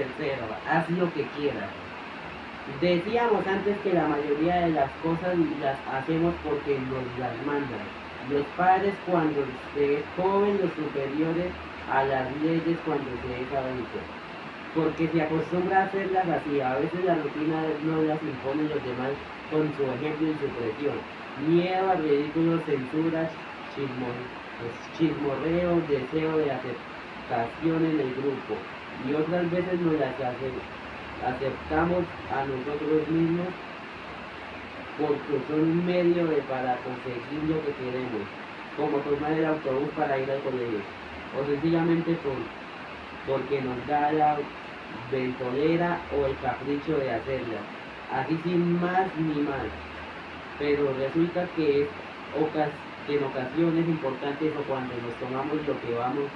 tercero, haz lo que quieras. Decíamos antes que la mayoría de las cosas las hacemos porque nos las mandan. Los padres cuando se es joven, los superiores a las leyes cuando se es adulto. Porque se acostumbra a hacerlas así. A veces la rutina no las imponen los demás con su ejemplo y su presión. Miedo a ridículos, censuras, chismorreo, deseo de aceptación en el grupo. Y otras veces nos las aceptamos a nosotros mismos porque son un medio para conseguir lo que queremos, como tomar el autobús para ir al colegio, o sencillamente porque nos da la ventolera o el capricho de hacerla, así sin más ni más. Pero resulta que en ocasiones importantes o cuando nos tomamos lo que vamos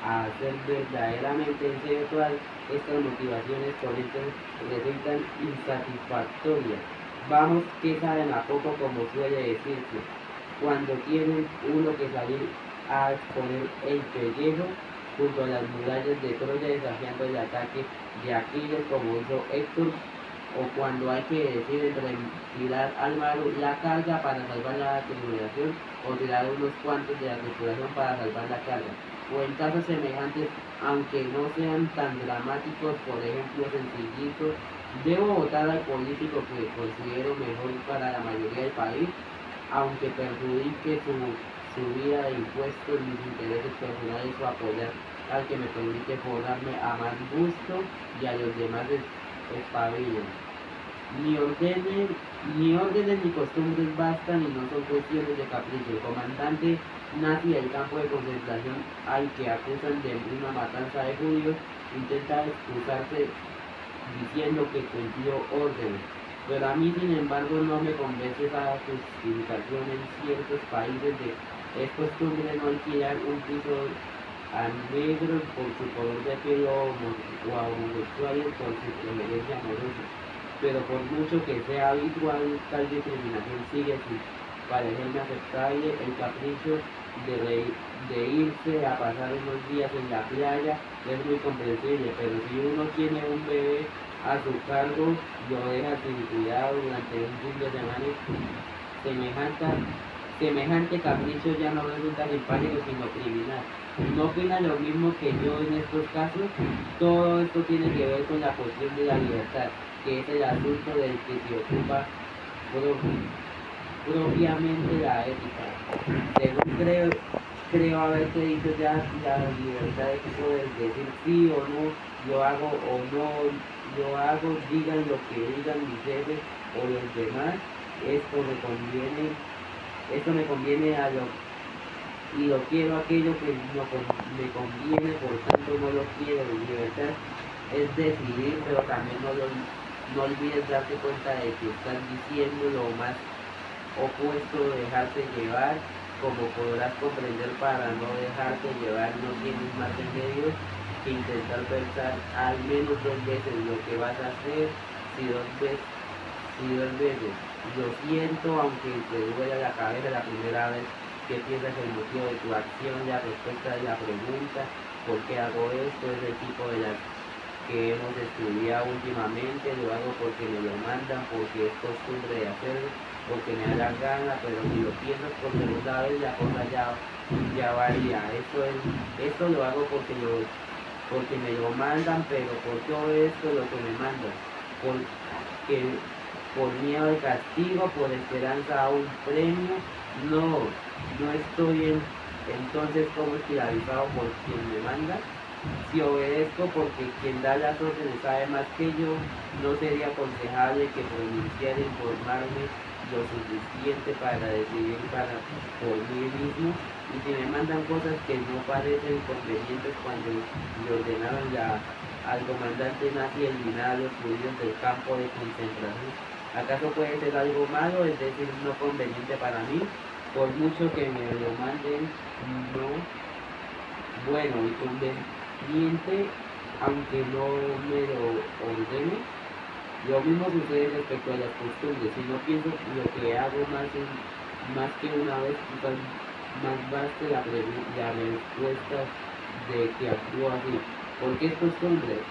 a hacer verdaderamente en serio, todas estas motivaciones corrientes resultan insatisfactorias. Vamos que saben a poco, como suele decirse, cuando tienen uno que salir a exponer el pellejo junto a las murallas de Troya desafiando el ataque de Aquiles como hizo Héctor, o cuando hay que decir entre tirar al mar la carga para salvar la tribulación o tirar unos cuantos de la tripulación para salvar la carga, o en casos semejantes, aunque no sean tan dramáticos, por ejemplo sencillitos, debo votar al político que considero mejor para la mayoría del país, aunque perjudique su vida de impuestos, mis intereses personales, o apoyar al que me permite forrarme a más gusto y a los demás espabilen. Ni órdenes ni costumbres bastan y no son cuestiones de capricho. El comandante nazi del campo de concentración al que acusan de una matanza de judíos intenta excusarse diciendo que cumplió órdenes. Pero a mí, sin embargo, no me convence esa justificación. En ciertos países es costumbre no alquilar un piso a negros por su color de piel o a homosexuales por su preferencia amorosa. Pero por mucho que sea habitual, tal discriminación sigue sin parecerme aceptable. El capricho de irse a pasar unos días en la playa es muy comprensible, pero si uno tiene un bebé a su cargo, lo deja sin cuidado durante un fin de semana, semejante capricho ya no resulta simpático sino criminal. ¿No opina lo mismo que yo en estos casos? Todo esto tiene que ver con la cuestión de la libertad, que es el asunto del que se ocupa propiamente la ética. Según creo haberte dicho ya, la libertad de poder decir sí o no, yo hago o no, yo hago, digan lo que digan mis jefes o los demás, esto me conviene y lo quiero aquello que no me conviene, por tanto no lo quiero. Libertad es decidir, pero también no olvides darte cuenta de que estás diciendo lo más opuesto de dejarte llevar. Como podrás comprender, para no dejarte llevar no tienes más remedio que intentar pensar al menos 2 veces lo que vas a hacer. Si dos veces lo siento, aunque te duela la cabeza la primera vez que piensas el motivo de tu acción, la respuesta de la pregunta ¿por qué hago esto? Es el tipo de las que hemos estudiado últimamente. Lo hago porque me lo mandan, porque es costumbre de hacerlo, porque me da la gana, pero si lo piensas por segunda vez la cosa ya varía. Esto lo hago porque me lo mandan, pero ¿por qué esto lo que me mandan? Porque por miedo al castigo, por esperanza a un premio. No estoy entonces como esclavizado por quien me manda. Si obedezco porque quien da las órdenes sabe más que yo, no sería aconsejable que pronunciara informarme lo suficiente para decidir por mí mismo. Y si me mandan cosas que no parecen convenientes, cuando le ordenaron al comandante nazi eliminar a los judíos del campo de concentración, ¿acaso puede ser algo malo, es decir, no conveniente para mí? Por mucho que me lo manden, no. Bueno, y conveniente, aunque no me lo ordene. Lo mismo sucede respecto a las costumbres. Si no pienso lo que hago más que una vez, quizás más baste la respuesta de que actúo así. ¿Por qué es costumbre?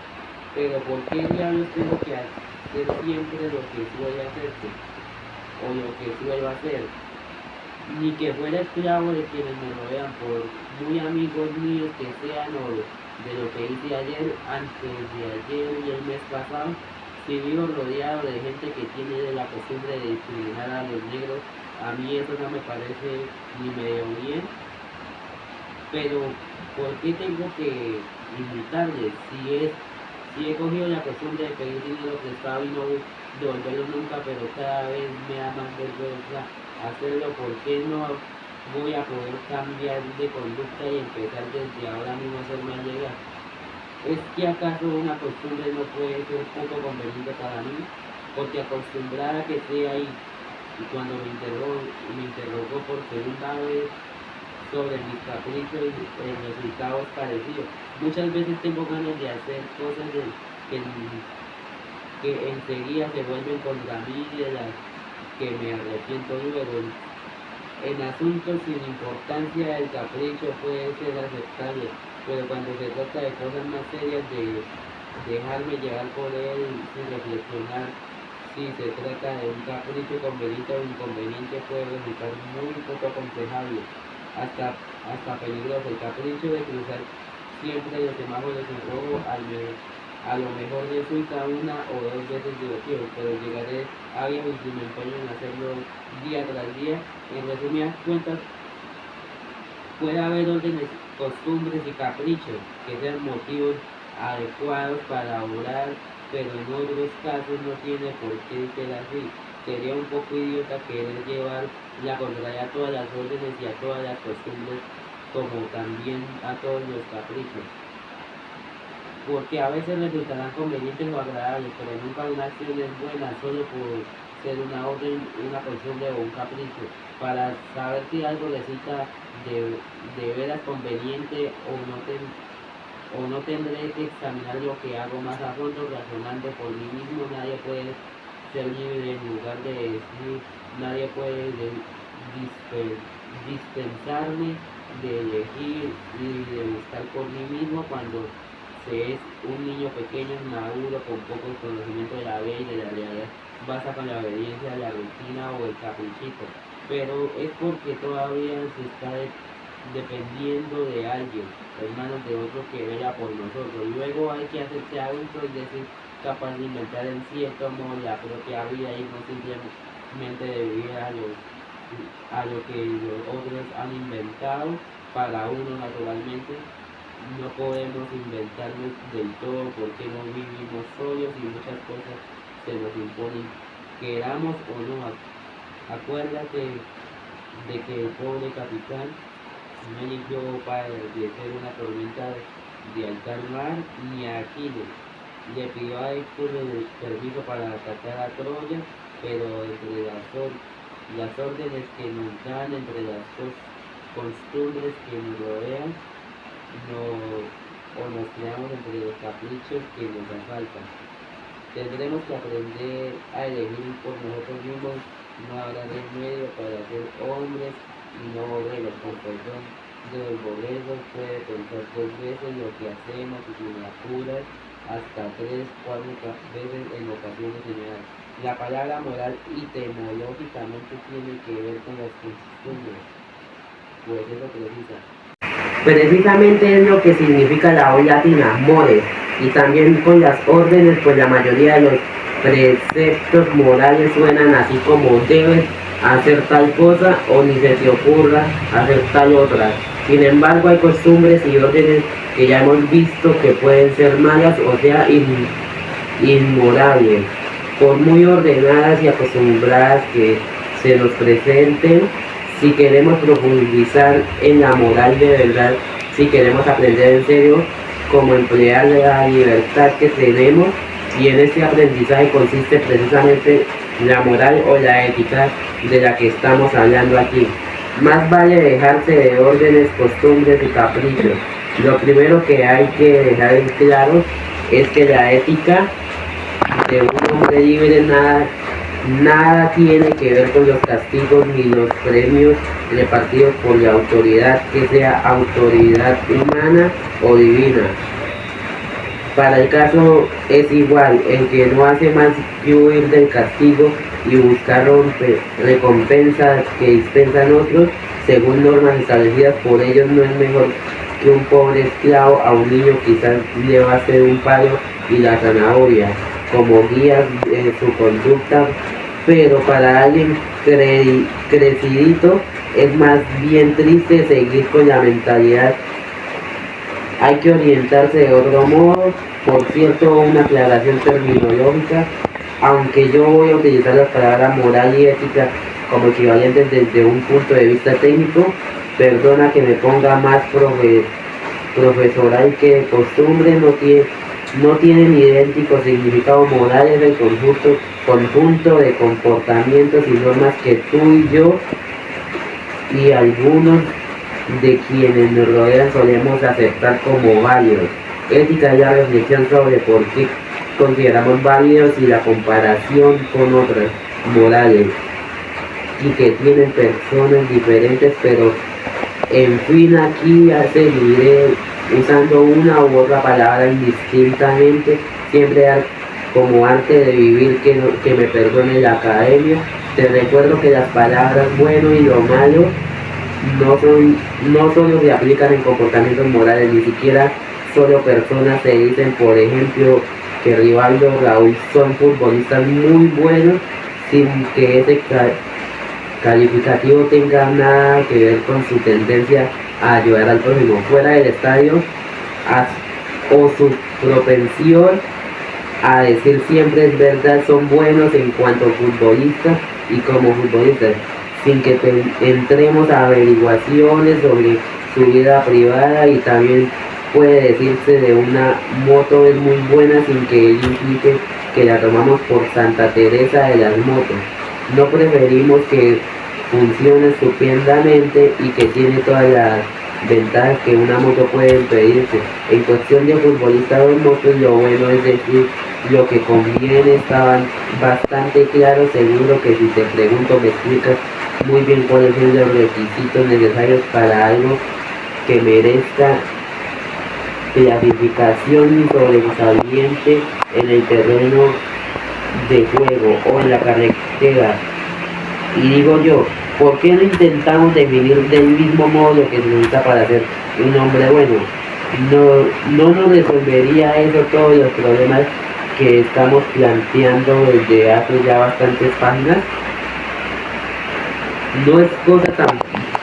Pero ¿por qué diablos tengo que hacer siempre lo que suele hacerse? O lo que suelo hacer? Ni que fuera esclavo de quienes me rodean, por muy amigos míos que sean, o de lo que hice ayer, antes de ayer y el mes pasado. Si vivo rodeado de gente que tiene la costumbre de discriminar a los negros, a mí eso no me parece ni medio bien. Pero ¿por qué tengo que imitarles? Si he cogido la costumbre de pedir dinero prestado y no devolverlo nunca, pero cada vez me da más vergüenza hacerlo, ¿por qué no voy a poder cambiar de conducta y empezar desde ahora mismo a hacerme llegar? ¿Es que acaso una costumbre no puede ser poco conveniente para mí? Porque acostumbrada que sea y cuando me interrogó por segunda vez sobre mis caprichos y el resultado es parecido. Muchas veces tengo ganas de hacer cosas que enseguida se vuelven contra mí y de las que me arrepiento luego. En asuntos sin importancia el capricho puede ser aceptable, pero cuando se trata de cosas más serias, de dejarme llevar por él sin reflexionar si se trata de un capricho conveniente o inconveniente, puede resultar muy poco aconsejable, hasta peligroso. El capricho de cruzar siempre los semáforos en rojo a lo mejor resulta una o dos veces divertido, pero llegaré a viejo y si me empeño en hacerlo día tras día. En resumidas cuentas, puede haber órdenes, costumbres y caprichos que sean motivos adecuados para orar, pero en otros casos no tiene por qué ser así. Sería un poco idiota querer llevar la contraria a todas las órdenes y a todas las costumbres, como también a todos los caprichos. Porque a veces resultarán convenientes o agradables, pero nunca una acción es buena solo por ser una orden, una costumbre o un capricho. Para saber si algo resulta de veras conveniente o no tendré que examinar lo que hago más a fondo, razonando por mí mismo. Nadie puede ser libre en lugar de decir, nadie puede dispensarme de elegir y de buscar por mí mismo cuando se es un niño pequeño, maduro, con poco conocimiento de la vida y de la realidad. Basta con la obediencia, la rutina o el caprichito. Pero es porque todavía se está dependiendo de alguien, hermanos, de otro que vela por nosotros. Luego hay que hacerse adulto y ser capaz de inventar en cierto modo la propia vida y no simplemente de vivir a lo que los otros han inventado para uno naturalmente. No podemos inventarnos del todo porque no vivimos solos y muchas cosas se nos imponen, queramos o no. Acuérdate de que el pobre capitán no eligió para ser una tormenta de alta mar ni a Aquiles. Le pidió a Héctor el permiso para atacar a Troya, pero entre las órdenes que nos dan, entre las costumbres que nos rodean, o nos creamos entre los caprichos que nos asaltan. Tendremos que aprender a elegir por nosotros mismos. No habrá remedio para ser hombres y no obreros. Con perdón de los boleros, puede pensar dos veces lo que hacemos y sin apuras hasta 3, 4 veces en ocasiones generales. La palabra moral etimológicamente tiene que ver con las costumbres, pues eso precisa. Precisamente es lo que significa la hoy latina, mores, y también con las órdenes, pues la mayoría de los preceptos morales suenan así como debes hacer tal cosa o ni se te ocurra hacer tal otra. Sin embargo, hay costumbres y órdenes que ya hemos visto que pueden ser malas, o sea, inmorables, por muy ordenadas y acostumbradas que se nos presenten. Si queremos profundizar en la moral de verdad, si queremos aprender en serio cómo emplear la libertad que tenemos, y en este aprendizaje consiste precisamente la moral o la ética de la que estamos hablando aquí. Más vale dejarse de órdenes, costumbres y caprichos. Lo primero que hay que dejar en claro es que la ética de un hombre libre nada tiene que ver con los castigos ni los premios repartidos por la autoridad, que sea autoridad humana o divina. Para el caso es igual, el que no hace más que huir del castigo y buscar recompensas que dispensan otros, según normas establecidas por ellos, no es mejor que un pobre esclavo. A un niño quizás le va a hacer un palo y la zanahoria como guías en su conducta, pero para alguien crecidito es más bien triste seguir con la mentalidad. Hay que orientarse de otro modo. Por cierto, una aclaración terminológica, aunque yo voy a utilizar las palabras moral y ética como equivalentes desde un punto de vista técnico, perdona que me ponga más profesoral que de costumbre. No tienen idéntico significado. Moral es el conjunto de comportamientos y normas que tú y yo y algunos de quienes nos rodean solemos aceptar como válidos. Ética es la reflexión sobre por qué consideramos válidos y la comparación con otras morales y que tienen personas diferentes, pero en fin, aquí seguiré usando una u otra palabra indistintamente, siempre como arte de vivir, que me perdone la academia. Te recuerdo que las palabras bueno y lo malo no solo se aplican en comportamientos morales, ni siquiera solo personas se dicen. Por ejemplo, que Rivaldo o Raúl son futbolistas muy buenos sin que ese calificativo tenga nada que ver con su tendencia a ayudar al prójimo fuera del estadio o su propensión a decir siempre es verdad. Son buenos en cuanto a futbolistas y como futbolistas, sin que entremos a averiguaciones sobre su vida privada. Y también puede decirse de una moto es muy buena sin que ello implique que la tomamos por Santa Teresa de las motos. No preferimos que funcione estupendamente y que tiene todas las ventajas que una moto puede pedirse. En cuestión de futbolistas o motos, lo bueno es decir lo que conviene. Estaban bastante claros. Seguro que si te pregunto me explicas muy bien cuáles son los requisitos necesarios para algo que merezca clasificación y sobresaliente en el terreno de juego o en la carretera. Y digo yo, ¿por qué no intentamos definir del mismo modo lo que se necesita para ser un hombre bueno? No nos resolvería eso todos los problemas que estamos planteando desde hace ya bastantes páginas. No es cosa tan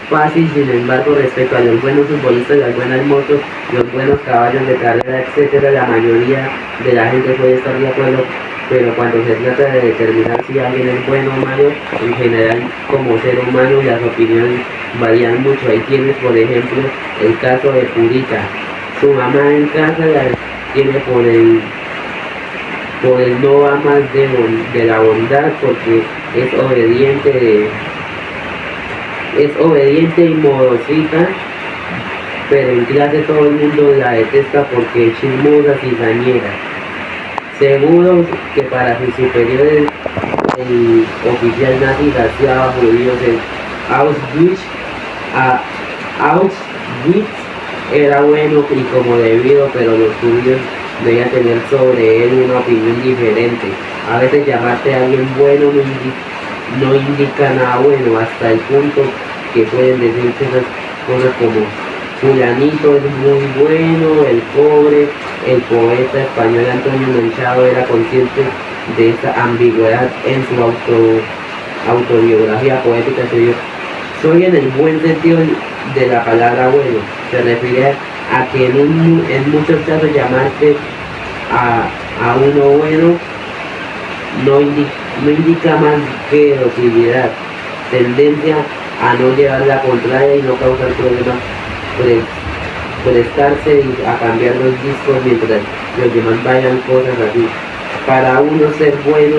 fácil, sin embargo, respecto a los buenos futbolistas, las buenas motos, los buenos caballos de carrera, etcétera, la mayoría de la gente puede estar de acuerdo, pero cuando se trata de determinar si alguien es bueno o malo, en general, como ser humano, las opiniones varían mucho. Ahí tienes, por ejemplo, el caso de Purita. Su mamá en casa la tiene por el no va más de la bondad, porque es obediente y modosita, pero en clase todo el mundo la detesta porque es chismosa, cizañera. Seguro que para sus superiores el oficial nazi saciaba judíos en Auschwitz era bueno y como debido, pero los judíos debían tener sobre él una opinión diferente. A veces llamarte a alguien bueno no indica nada bueno, hasta el punto que pueden decirse esas cosas como fulanito es muy bueno, el pobre. El poeta español Antonio Machado era consciente de esta ambigüedad en su autobiografía poética. Soy en el buen sentido de la palabra bueno. Se refiere a que en muchos casos llamarte a uno bueno no indica más que docilidad, tendencia a no llevar la contraria y no causar problemas, prestarse a cambiar los discos mientras los demás bailan, cosas así. Para uno ser bueno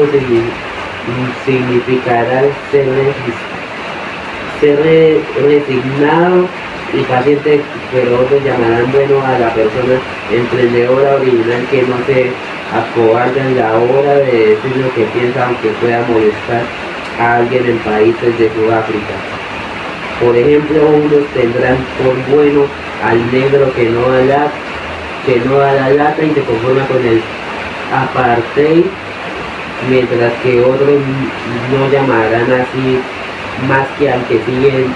significará ser resignado y paciente, pero otros llamarán bueno a la persona emprendedora original que no se acobarda en la hora de decir lo que piensa, aunque pueda molestar a alguien en países de Sudáfrica. Por ejemplo, unos tendrán por bueno al negro que no que no da la lata y se conforma con el apartheid, mientras que otros no llamarán así más que al que siguen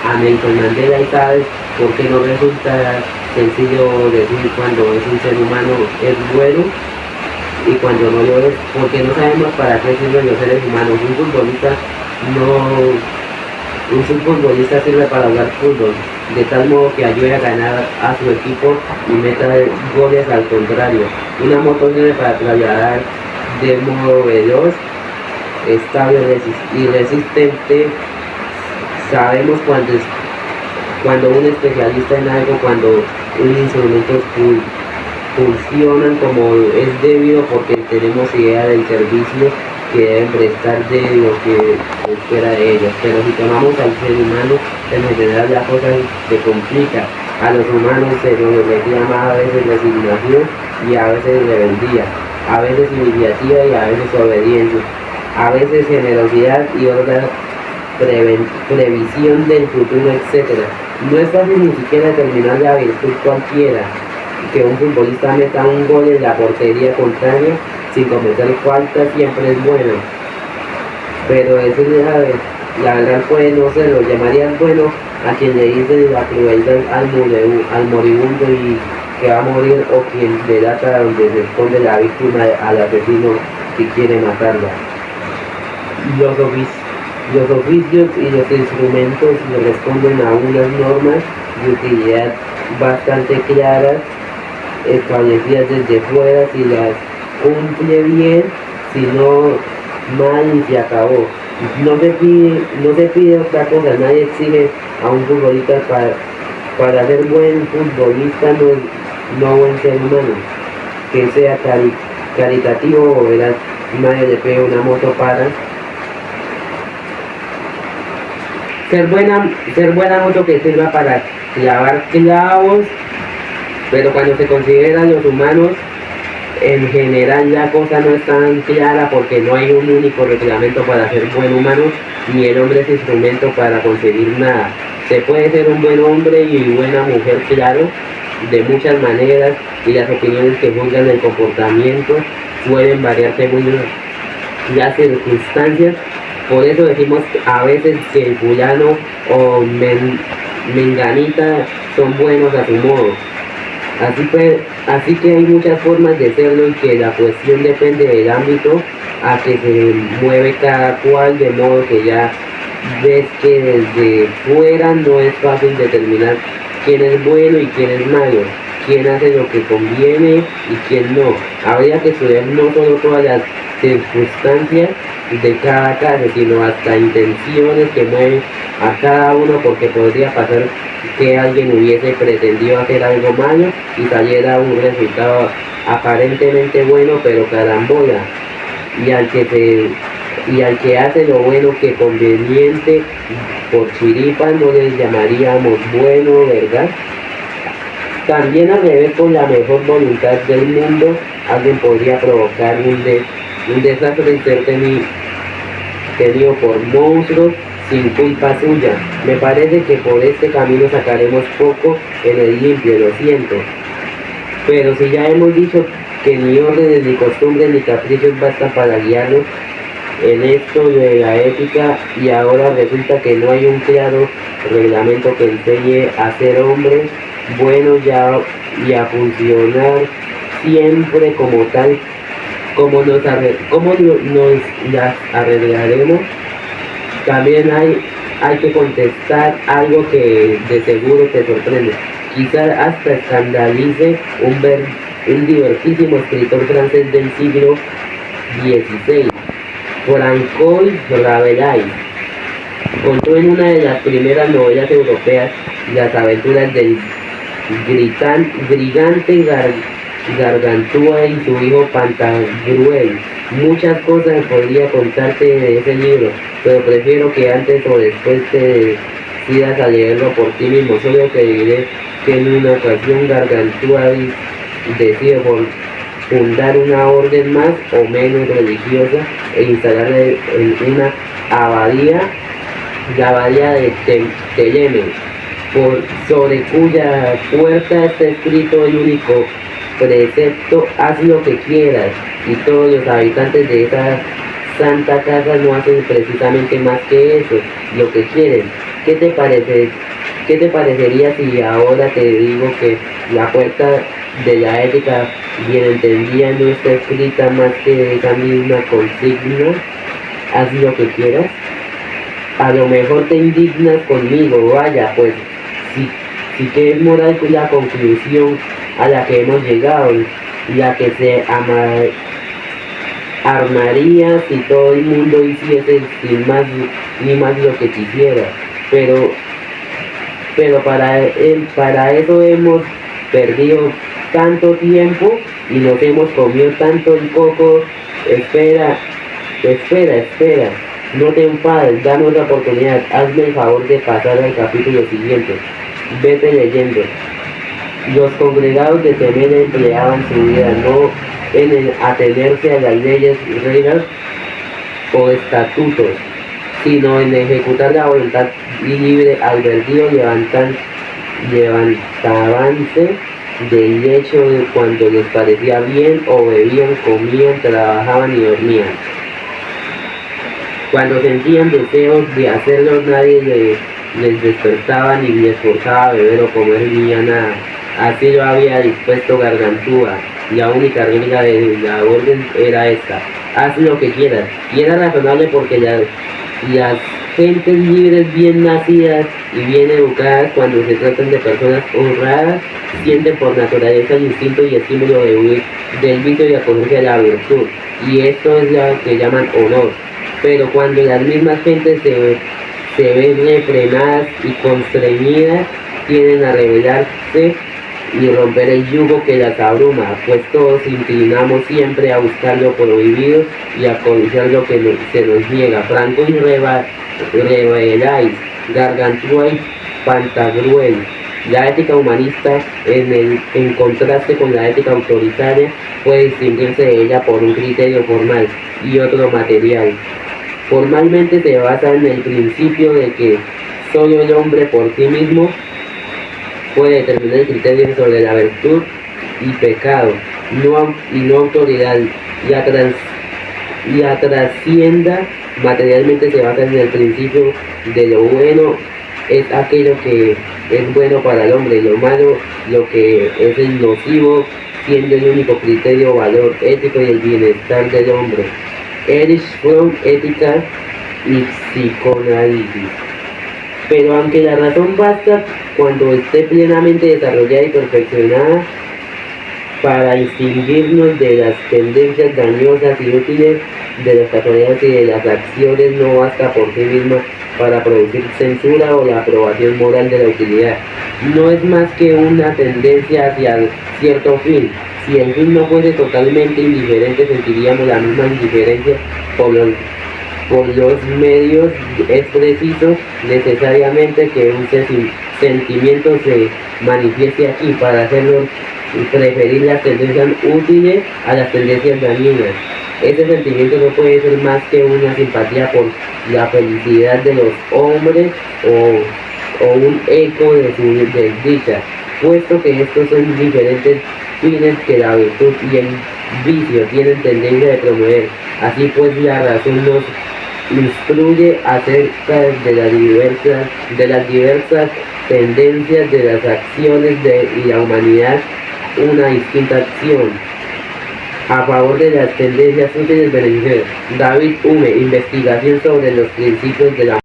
a Nelson Mandela. Y sabes por qué no resulta sencillo decir cuando es un ser humano es bueno y cuando no lo es, porque no sabemos para qué sirven los seres humanos. Un futbolista sirve para jugar fútbol, de tal modo que ayude a ganar a su equipo y meta goles al contrario. Una moto sirve para trasladar de modo veloz, estable y resistente. Sabemos cuando un especialista en algo, cuando un instrumento funcionan como es debido, porque tenemos idea del servicio que deben prestar de lo que se espera de ellos. Pero si tomamos al ser humano, en general la cosa se complica. A los humanos se nos reclama a veces resignación y a veces rebeldía, a veces iniciativa y a veces obediencia, a veces generosidad y otra previsión del futuro, etc. No es fácil ni siquiera determinar la virtud cualquiera. Que un futbolista meta un gol en la portería contraria sin cometer falta siempre es bueno, pero eso la verdad puede no ser. Lo llamarían bueno a quien le dice la crueldad al moribundo y que va a morir, o quien delata donde se esconde la víctima al asesino que quiere matarla. Los oficios y los instrumentos responden a unas normas de utilidad bastante claras, establecidas desde fuera. Si las cumple bien, si no mal, y se acabó. No se pide otra cosa. Nadie exige a un futbolista para ser buen futbolista, no buen ser humano, que sea caritativo o veraz. Nadie le pide una moto para ser buena moto que sirva para clavar clavos. Pero cuando se consideran los humanos, en general la cosa no es tan clara, porque no hay un único reglamento para ser buen humano, ni el hombre es instrumento para conseguir nada. Se puede ser un buen hombre y buena mujer, claro, de muchas maneras, y las opiniones que juzgan el comportamiento pueden variar según las circunstancias. Por eso decimos a veces que el fulano o menganita son buenos a su modo. Así que hay muchas formas de serlo, y que la cuestión depende del ámbito a que se mueve cada cual, de modo que ya ves que desde fuera no es fácil determinar quién es bueno y quién es malo, quién hace lo que conviene y quién no. Habría que estudiar no solo todas las circunstancias de cada caso, sino hasta intenciones que mueven a cada uno, porque podría pasar que alguien hubiese pretendido hacer algo malo y saliera un resultado aparentemente bueno, pero carambola, y al que hace lo bueno que conveniente por chiripa no le llamaríamos bueno, ¿verdad? También al revés, con la mejor voluntad del mundo, alguien podría provocar un desastre y ser tenido por monstruos sin culpa suya. Me parece que por este camino sacaremos poco en el limpio, lo siento. Pero si ya hemos dicho que ni órdenes, ni costumbres, ni caprichos bastan para guiarnos en esto de la ética, y ahora resulta que no hay un claro reglamento que enseñe a ser hombres buenos y a funcionar siempre como tal, ¿cómo nos las arreglaremos? También hay que contestar algo que de seguro te sorprende, quizás hasta escandalice un divertísimo escritor francés del siglo XVI, Francois Rabelais. Contó en una de las primeras novelas europeas las aventuras del gigante Gargantúa y su hijo Pantagruel. Muchas cosas podría contarte de ese libro, pero prefiero que antes o después te decidas a leerlo por ti mismo. Solo te diré que en una ocasión Gargantúa decidió fundar una orden más o menos religiosa e instalarla en una abadía, la abadía de Teleme, sobre cuya puerta está escrito el único precepto, haz lo que quieras, y todos los habitantes de esa santa casa no hacen precisamente más que eso, lo que quieren. ¿Qué te parece? ¿Qué te parecería si ahora te digo que la puerta de la ética bien entendida no está escrita más que esa misma consigna? Haz lo que quieras. A lo mejor te indignas conmigo, vaya, pues si que es moral la conclusión a la que hemos llegado, la que se armaría si todo el mundo hiciese sin más ni más lo que quisiera, pero para eso hemos perdido tanto tiempo y nos hemos comido tanto el coco. Espera, no te enfades, dame otra oportunidad, hazme el favor de pasar al capítulo siguiente. Vete leyendo. Los congregados de Temela empleaban su vida no en el atenerse a las leyes, reglas o estatutos, sino en ejecutar la voluntad libre albedrío, levantábanse del lecho de cuando les parecía bien, o bebían, comían, trabajaban y dormían. Cuando sentían deseos de hacerlo, nadie les despertaba ni les forzaba a beber o comer ni a nada. Así lo había dispuesto Gargantúa. La única regla de la orden era esta: haz lo que quieras. Y era razonable porque las gentes libres, bien nacidas y bien educadas, cuando se tratan de personas honradas, sienten por naturaleza el instinto y estímulo de huir del vicio y acogerse a la virtud. Y esto es lo que llaman honor. Pero cuando las mismas gentes se ven refrenadas y constreñidas, tienden a rebelarse y romper el yugo que las abruma, pues todos inclinamos siempre a buscar lo prohibido y a codiciar lo que se nos niega. Franco y Reveláis, Gargantúa y Pantagruel. La ética humanista, en contraste con la ética autoritaria, puede distinguirse de ella por un criterio formal y otro material. Formalmente se basa en el principio de que solo el hombre por sí mismo puede determinar el criterio sobre la virtud y pecado, y no autoridad. La trascienda materialmente se basa en el principio de lo bueno es aquello que es bueno para el hombre, y lo malo lo que es el nocivo, siendo el único criterio valor ético y el bienestar del hombre. Erich Fromm, Ética y Psicoanálisis. Pero aunque la razón basta cuando esté plenamente desarrollada y perfeccionada para distinguirnos de las tendencias dañosas y útiles, de las casualidades y de las acciones, no basta por sí misma para producir censura o la aprobación moral de la utilidad. No es más que una tendencia hacia cierto fin. Si el fin no fuese totalmente indiferente, sentiríamos la misma indiferencia por los medios. Es preciso necesariamente que un sentimiento se manifieste aquí para hacerlo preferir las tendencias útiles a las tendencias dañinas. Ese sentimiento no puede ser más que una simpatía por la felicidad de los hombres o un eco de su desdicha, puesto que estos son diferentes fines que la virtud y el vicio tienen tendencia de promover. Así pues, la razón nos instruye acerca de las diversas tendencias de las acciones y la humanidad una distinta acción a favor de las tendencias útiles beneficiosas. David Hume, investigación sobre los principios de la